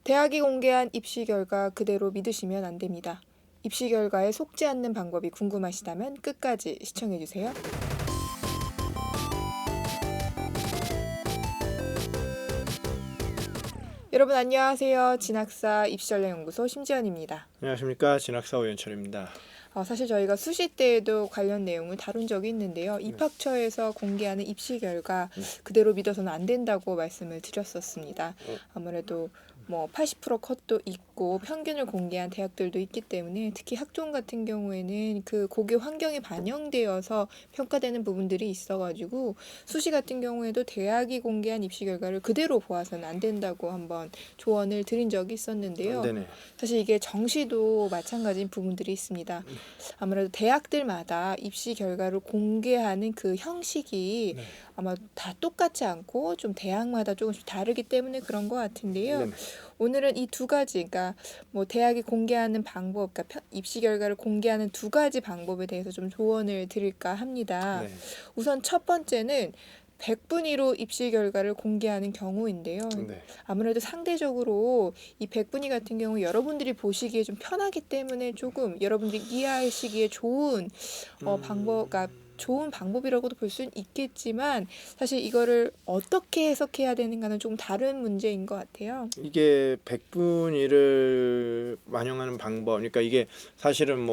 대학이 공개한 입시 결과 그대로 믿으시면 안 됩니다. 입시 결과에 속지 않는 방법이 궁금하시다면 끝까지 시청해주세요. 여러분 안녕하세요. 진학사 입시전략연구소 심지연입니다. 안녕하십니까, 진학사 오연철입니다. 사실 저희가 수시 때에도 관련 내용을 다룬 적이 있는데요. 입학처에서 공개하는 입시 결과 그대로 믿어서는 안 된다고 말씀을 드렸었습니다. 아무래도 80% 컷도 있고 평균을 공개한 대학들도 있기 때문에 특히 학종 같은 경우에는 그 고교 환경이 반영되어서 평가되는 부분들이 있어가지고 수시 같은 경우에도 대학이 공개한 입시 결과를 그대로 보아서는 안 된다고 한번 조언을 드린 적이 있었는데요. 네네. 사실 이게 정시도 마찬가지인 부분들이 있습니다. 아무래도 대학들마다 입시 결과를 공개하는 그 형식이 네. 아마 다 똑같지 않고 좀 대학마다 조금씩 다르기 때문에 그런 것 같은데요. 네네. 오늘은 이 두 가지, 그러니까 대학이 공개하는 방법, 그러니까 입시 결과를 공개하는 두 가지 방법에 대해서 좀 조언을 드릴까 합니다. 네. 우선 첫 번째는 100분위로 입시 결과를 공개하는 경우인데요. 네. 아무래도 상대적으로 이 100분위 같은 경우 여러분들이 보시기에 좀 편하기 때문에 조금 여러분들이 이해하시기에 좋은 그러니까 좋은 방법이라고도 볼 수는 있겠지만 사실 이거를 어떻게 해석해야 되는가는 조금 다른 문제인 것 같아요. 이게 100분위를 반영하는 방법, 그러니까 이게 사실은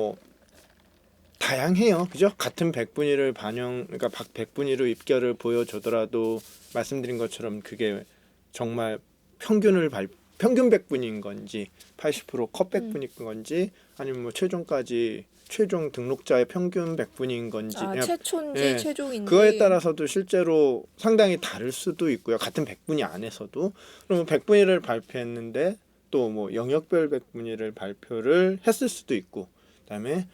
다양해요, 그죠? 같은 100분위를 그러니까 100분위로 입결을 보여주더라도 말씀드린 것처럼 그게 정말 평균 100분위인 건지 80% 컷 100분위인 건지 아니면 최종 등록자의 평균 100분위인 건지 최초인지 예, 최종인지 그거에 따라서도 실제로 상당히 다를 수도 있고요. 같은 100분위 안에서도. 그러면 100분위를 발표했는데 또 영역별 100분위를 발표를 했을 수도 있고, 그다음에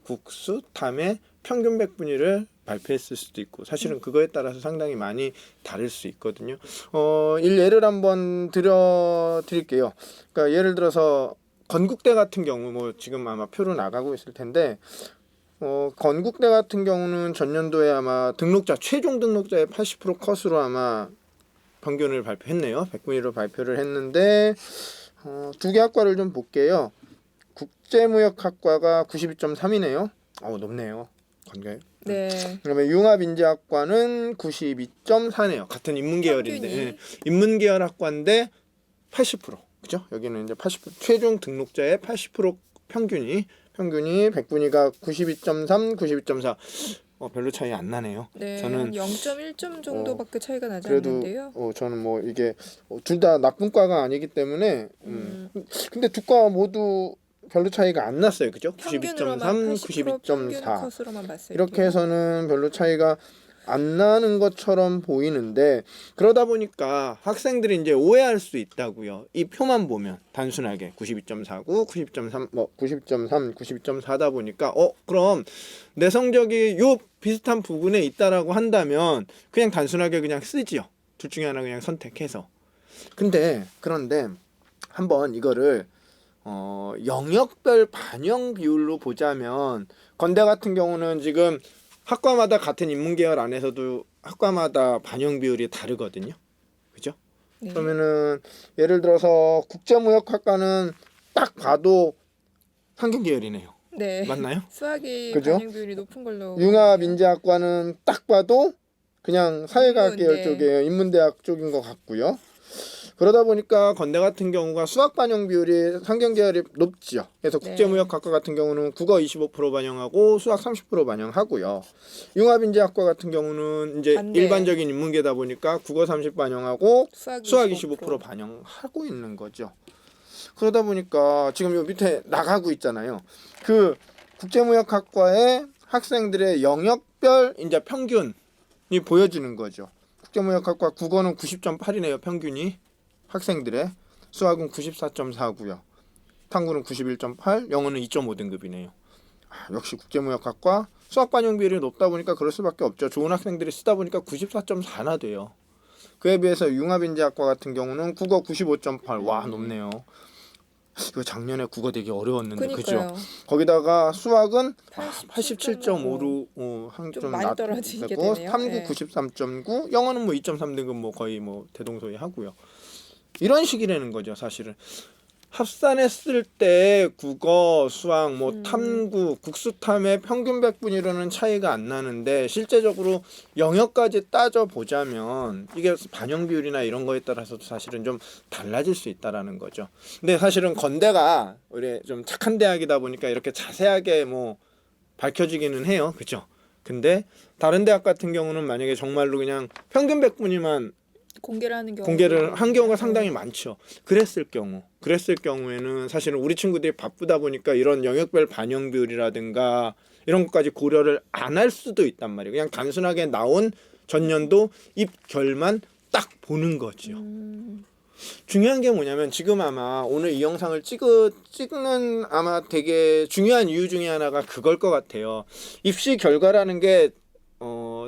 국수 탐의 평균 100분위를 발표했을 수도 있고, 사실은 그거에 따라서 상당히 많이 다를 수 있거든요. 예를 한번 드릴게요. 그러니까 예를 들어서 건국대 같은 경우 지금 아마 표로 나가고 있을 텐데, 건국대 같은 경우는 전년도에 아마 최종 등록자의 80% 컷으로 아마 평균을 발표했네요. 100분위로 발표를 했는데, 두 개 학과를 좀 볼게요. 국제무역학과가 92.3이네요. 높네요. 건가요? 네. 그러면 융합인재학과는 92.4네요. 같은 인문계열인데, 인문계열 학과인데 80%. 그죠? 여기는 이제 80% 최종 등록자의 80% 평균이 100분위가 92.3, 92.4. 별로 차이 안 나네요. 네, 저는 0.1점 정도밖에 차이가 나지 그래도 않는데요. 저는 이게 둘 다 나쁜 과가 아니기 때문에 근데 두 과 모두 별로 차이가 안 났어요. 그죠? 92.3, 92.4. 컷으로만 봤을 이렇게 때요. 해서는 별로 차이가 안 나는 것처럼 보이는데, 그러다 보니까 학생들이 이제 오해할 수 있다고요. 이 표만 보면 단순하게 92.49, 92.3, 92.3, 92.4다 보니까 그럼 내 성적이 요 비슷한 부분에 있다라고 한다면 그냥 단순하게 그냥 쓰지요. 둘 중에 하나 그냥 선택해서. 그런데 한번 이거를 영역별 반영 비율로 보자면, 건대 같은 경우는 지금 학과마다 같은 인문계열 안에서도 학과마다 반영 비율이 다르거든요. 그죠? 네. 그러면은 예를 들어서 국제무역학과는 딱 봐도 환경계열이네요. 네. 맞나요? 수학이 그죠? 반영 비율이 높은 걸로. 융합인재학과는 딱 봐도 그냥 사회과학 계열 인문대. 쪽이에요. 인문대학 쪽인 것 같고요. 그러다 보니까 건대 같은 경우가 수학 반영 비율이 환경계열이 높지요. 그래서 네. 국제무역학과 같은 경우는 국어 25% 반영하고 수학 30% 반영하고요. 융합인재학과 같은 경우는 이제 반대. 일반적인 인문계다 보니까 국어 30 반영하고 수학 25% 25% 반영하고 있는 거죠. 그러다 보니까 지금 요 밑에 나가고 있잖아요. 그 국제무역학과의 학생들의 영역별 이제 평균이 보여지는 거죠. 국제무역학과 국어는 90.8이네요. 평균이. 학생들의 수학은 94.4고요. 탐구는 91.8, 영어는 2.5 등급이네요. 역시 국제무역학과 수학 반영 비율이 높다 보니까 그럴 수밖에 없죠. 좋은 학생들이 쓰다 보니까 94.4나 돼요. 그에 비해서 융합인재학과 같은 경우는 국어 95.8. 와, 높네요. 이거 작년에 국어 되게 어려웠는데, 그죠? 거기다가 수학은 87.5로 좀 많이 떨어지게 되네요. 탐구 93.9, 영어는 2.3 등급 거의 대동소이하고요. 이런 식이라는 거죠. 사실은 합산했을 때 국어, 수학, 뭐 탐구, 국수탐의 평균 백분위로는 차이가 안 나는데 실제적으로 영역까지 따져 보자면 이게 반영 비율이나 이런 거에 따라서도 사실은 좀 달라질 수 있다라는 거죠. 근데 사실은 건대가 우리 좀 착한 대학이다 보니까 이렇게 자세하게 뭐 밝혀지기는 해요. 그죠? 근데 다른 대학 같은 경우는 만약에 정말로 그냥 평균 백분위만 공개를 한 경우가 상당히 많죠. 그랬을 경우에는 사실은 우리 친구들이 바쁘다 보니까 이런 영역별 반영 비율이라든가 이런 것까지 고려를 안 할 수도 있단 말이에요. 그냥 단순하게 나온 전년도 입결만 딱 보는 거죠. 중요한 게 뭐냐면 지금 아마 오늘 이 영상을 찍는 아마 되게 중요한 이유 중에 하나가 그걸 것 같아요. 입시 결과라는 게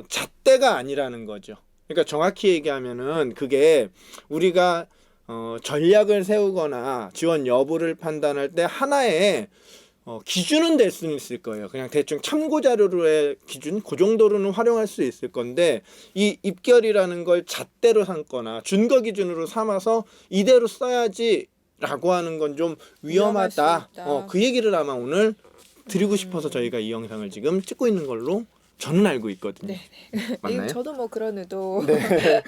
잣대가 아니라는 거죠. 그러니까 정확히 얘기하면은 그게 우리가 전략을 세우거나 지원 여부를 판단할 때 하나의 기준은 될 수는 있을 거예요. 그냥 대충 참고 자료로의 기준 그 정도로는 활용할 수 있을 건데 이 입결이라는 걸 잣대로 삼거나 준거 기준으로 삼아서 이대로 써야지라고 하는 건 좀 위험하다. 그 얘기를 아마 오늘 드리고 싶어서 저희가 이 영상을 지금 찍고 있는 걸로 저는 알고 있거든요. 네. 맞나요? 저도 뭐 그런 의도. 네.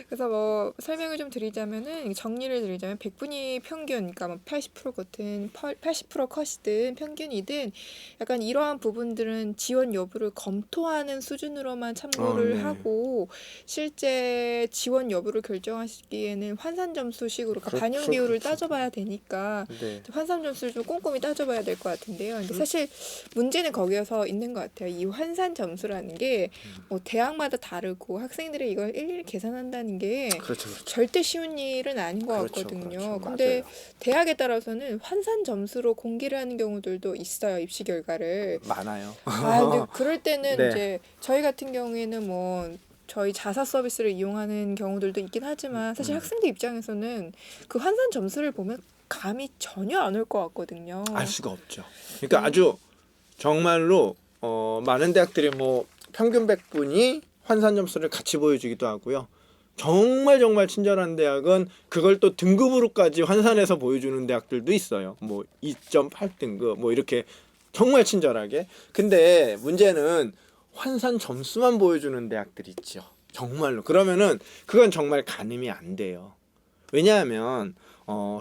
그래서 뭐 설명을 좀 드리자면은 정리를 드리자면 백분위 평균, 그러니까 뭐 80% 같은 80% 컷이든 평균이든 약간 이러한 부분들은 지원 여부를 검토하는 수준으로만 참고를 네. 하고 실제 지원 여부를 결정하시기에는 환산 점수식으로 그러니까 반영 그렇죠, 비율을 그렇죠. 따져봐야 되니까 네. 환산 점수를 좀 꼼꼼히 따져봐야 될 것 같은데요. 근데 사실 문제는 거기에서 있는 것 같아요. 이 환산 점수라는 게 뭐 대학마다 다르고 학생들이 이걸 일일이 계산한다는 게 그렇죠, 그렇죠. 절대 쉬운 일은 아닌 것 그렇죠, 같거든요. 그렇죠. 근데 맞아요. 대학에 따라서는 환산 점수로 공개를 하는 경우들도 있어요. 입시 결과를. 많아요. 근데 그럴 때는 네. 이제 저희 같은 경우에는 뭐 저희 자사 서비스를 이용하는 경우들도 있긴 하지만 사실 학생들 입장에서는 그 환산 점수를 보면 감이 전혀 안 올 것 같거든요. 알 수가 없죠. 그러니까 아주 정말로 많은 대학들이 뭐 평균 백분위 환산 점수를 같이 보여주기도 하고요. 정말 친절한 대학은 그걸 또 등급으로까지 환산해서 보여주는 대학들도 있어요. 뭐 2.8등급 뭐 이렇게 정말 친절하게. 근데 문제는 환산 점수만 보여주는 대학들이 있죠. 정말로. 그러면은 그건 정말 가늠이 안 돼요. 왜냐하면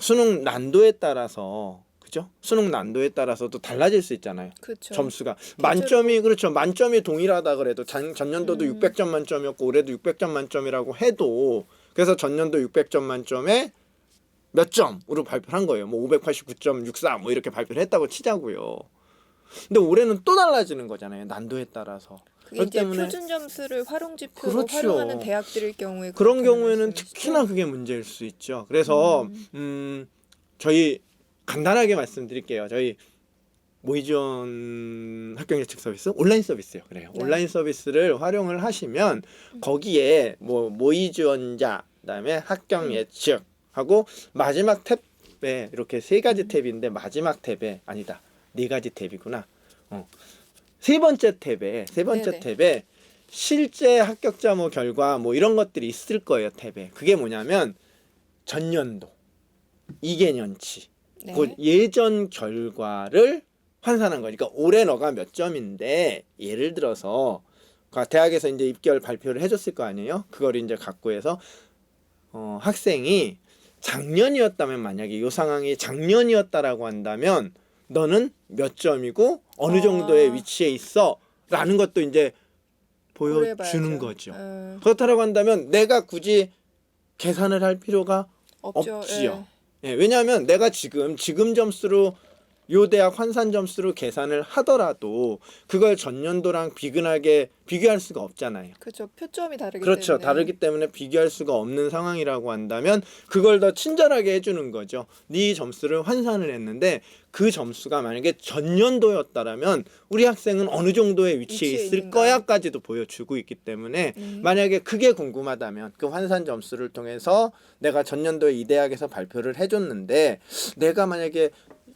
수능 난도에 따라서 그죠? 수능 난도에 따라서도 달라질 수 있잖아요. 그렇죠. 점수가 만점이 그렇죠. 만점이 동일하다 그래도 전년도도 600점 만점이었고 올해도 600점 만점이라고 해도 그래서 전년도 600점 만점에 몇 점으로 발표를 한 거예요. 뭐 589.64 뭐 이렇게 발표를 했다고 치자고요. 근데 올해는 또 달라지는 거잖아요. 난도에 따라서. 그게 그렇기 이제 때문에 표준 점수를 활용 지표로 그렇죠. 활용하는 대학들일 경우에 그런 그렇다는 경우에는 말씀이시죠? 특히나 그게 문제일 수 있죠. 그래서 저희 간단하게 말씀드릴게요. 저희 모의지원 학교예측 서비스 온라인 서비스요. 그래요. 네. 온라인 서비스를 활용을 하시면 거기에 뭐 모의지원자 그다음에 합격 예측하고 마지막 탭에 이렇게 세 가지 탭인데 마지막 탭에 아니다. 네 가지 탭이구나. 세 번째 네네. 탭에 실제 합격자 뭐 결과 뭐 이런 것들이 있을 거예요. 탭에. 그게 뭐냐면 전년도 2개년치 네. 그 예전 결과를 환산한 거니까 올해 너가 몇 점인데 예를 들어서 대학에서 이제 입결 발표를 해줬을 거 아니에요. 그걸 이제 갖고 해서 학생이 작년이었다면 만약에 이 상황이 작년이었다라고 한다면 너는 몇 점이고 어느 정도의 위치에 있어라는 것도 이제 보여주는 고려해봐야죠. 거죠. 그렇다라고 한다면 내가 굳이 계산을 할 필요가 없죠. 없지요. 예, 왜냐하면 내가 지금 점수로 요 대학 환산 점수로 계산을 하더라도 그걸 전년도랑 비근하게 비교할 수가 없잖아요. 그렇죠. 표점이 다르기 그렇죠. 때문에. 다르기 때문에 비교할 수가 없는 상황이라고 한다면 그걸 더 친절하게 해주는 거죠. 네 점수를 환산을 했는데 그 점수가 만약에 전년도였다라면 우리 학생은 어느 정도의 위치에 있을 있는가. 거야까지도 보여주고 있기 때문에 만약에 그게 궁금하다면 그 환산 점수를 통해서 내가 전년도에 이 대학에서 발표를 해줬는데 내가 만약에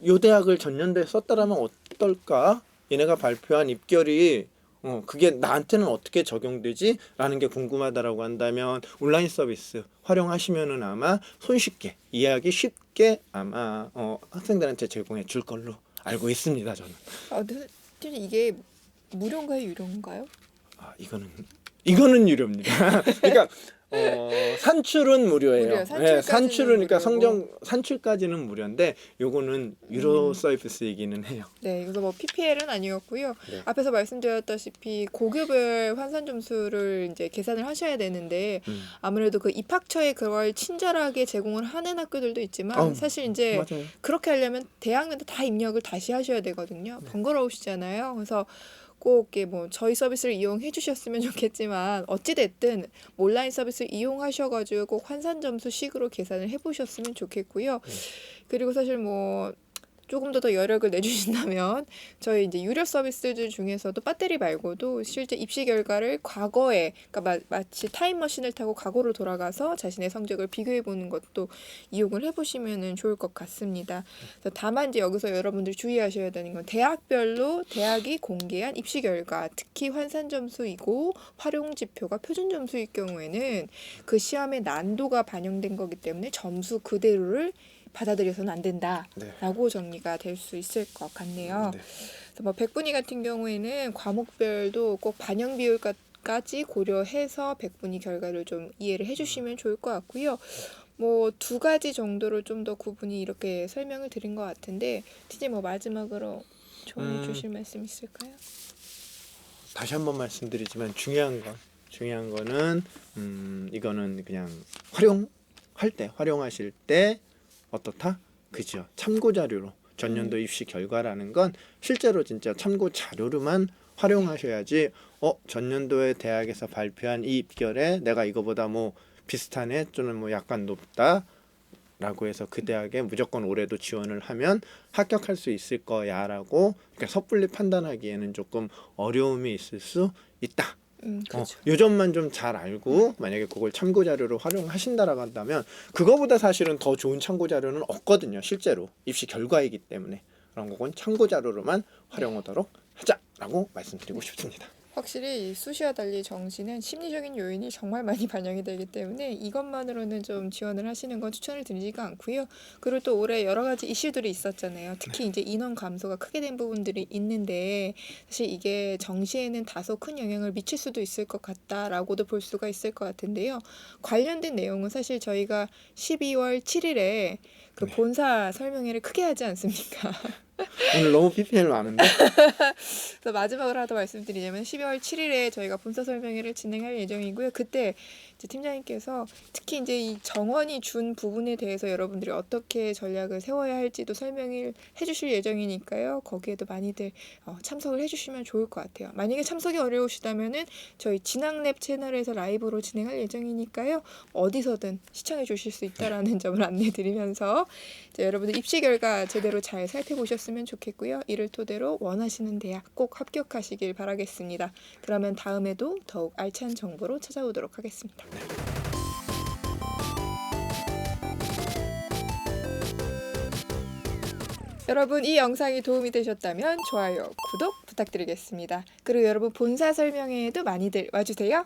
요 대학을 전년도에 썼다라면 어떨까? 얘네가 발표한 입결이 그게 나한테는 어떻게 적용되지? 라는 게 궁금하다라고 한다면 온라인 서비스 활용하시면은 아마 손쉽게 이해하기 쉽게 아마 학생들한테 제공해 줄 걸로 알고 있습니다. 저는. 근데 이게 무료인가요, 유료인가요? 이거는 유료입니다. 그러니까 산출은 무료예요. 무료, 네, 산출은 그러니까 무료고. 산출까지는 무료인데 요거는 유료 서비스이기는 해요. 네, 그래서 뭐 PPL은 아니었고요. 네. 앞에서 말씀드렸다시피 고교별 환산 점수를 이제 계산을 하셔야 되는데 아무래도 그 입학처에 그걸 친절하게 제공을 하는 학교들도 있지만 사실 이제 맞아요. 그렇게 하려면 대학마다 다 입력을 다시 하셔야 되거든요. 번거로우시잖아요. 그래서 꼭 이게 뭐 저희 서비스를 이용해 주셨으면 좋겠지만 어찌 됐든 온라인 서비스 이용하셔가지고 꼭 환산 점수식으로 계산을 해보셨으면 좋겠고요. 그리고 사실 뭐 조금 더 여력을 내주신다면 저희 이제 유료 서비스들 중에서도 배터리 말고도 실제 입시 결과를 과거에 그러니까 마치 타임머신을 타고 과거로 돌아가서 자신의 성적을 비교해 보는 것도 이용을 해보시면 좋을 것 같습니다. 그래서 다만 이제 여기서 여러분들이 주의하셔야 되는 건 대학별로 대학이 공개한 입시 결과, 특히 환산 점수이고 활용 지표가 표준 점수일 경우에는 그 시험의 난도가 반영된 거기 때문에 점수 그대로를 받아들여서는 안 된다라고 정리가 될 수 있을 것 같네요. 그래서 뭐 백분위 같은 경우에는 과목별도 꼭 반영 비율까지 고려해서 백분위 결과를 좀 이해를 해주시면 좋을 것 같고요. 뭐 2가지 정도로 좀 더 구분이 이렇게 설명을 드린 것 같은데 티지 뭐 마지막으로 조언해 주실 말씀 있을까요? 다시 한번 말씀드리지만 중요한 거는 이거는 그냥 활용하실 때 어떻다? 그죠. 참고 자료로 전년도 입시 결과라는 건 실제로 진짜 참고 자료로만 활용하셔야지 전년도에 대학에서 발표한 이 입결에 내가 이거보다 뭐 비슷하네 또는 뭐 약간 높다 라고 해서 그 대학에 무조건 올해도 지원을 하면 합격할 수 있을 거야 라고 그러니까 섣불리 판단하기에는 조금 어려움이 있을 수 있다. 그렇죠. 요 점만 좀 잘 알고 만약에 그걸 참고 자료로 활용하신다라고 한다면 그거보다 사실은 더 좋은 참고 자료는 없거든요. 실제로 입시 결과이기 때문에 그런 거건 참고 자료로만 활용하도록 하자라고 말씀드리고 싶습니다. 확실히 수시와 달리 정시는 심리적인 요인이 정말 많이 반영이 되기 때문에 이것만으로는 좀 지원을 하시는 건 추천을 드리지가 않고요. 그리고 또 올해 여러 가지 이슈들이 있었잖아요. 특히 이제 인원 감소가 크게 된 부분들이 있는데 사실 이게 정시에는 다소 큰 영향을 미칠 수도 있을 것 같다라고도 볼 수가 있을 것 같은데요. 관련된 내용은 사실 저희가 12월 7일에 그 본사 설명회를 크게 하지 않습니까? 오늘 너무 PPL 많은데? 그래서 마지막으로 하나 더 말씀드리자면 12월 7일에 저희가 본사 설명회를 진행할 예정이고요. 그때 이제 팀장님께서 특히 이제 이 정원이 준 부분에 대해서 여러분들이 어떻게 전략을 세워야 할지도 설명을 해주실 예정이니까요. 거기에도 많이들 참석을 해주시면 좋을 것 같아요. 만약에 참석이 어려우시다면은 저희 진학랩 채널에서 라이브로 진행할 예정이니까요. 어디서든 시청해 주실 수 있다라는 점을 안내드리면서 여러분들 입시 결과 제대로 잘 살펴보셨으면 좋겠고요. 이를 토대로 원하시는 대학 꼭 합격하시길 바라겠습니다. 그러면 다음에도 더욱 알찬 정보로 찾아오도록 하겠습니다. 여러분 이 영상이 도움이 되셨다면 좋아요, 구독 부탁드리겠습니다. 그리고 여러분 본사 설명회에도 많이들 와주세요.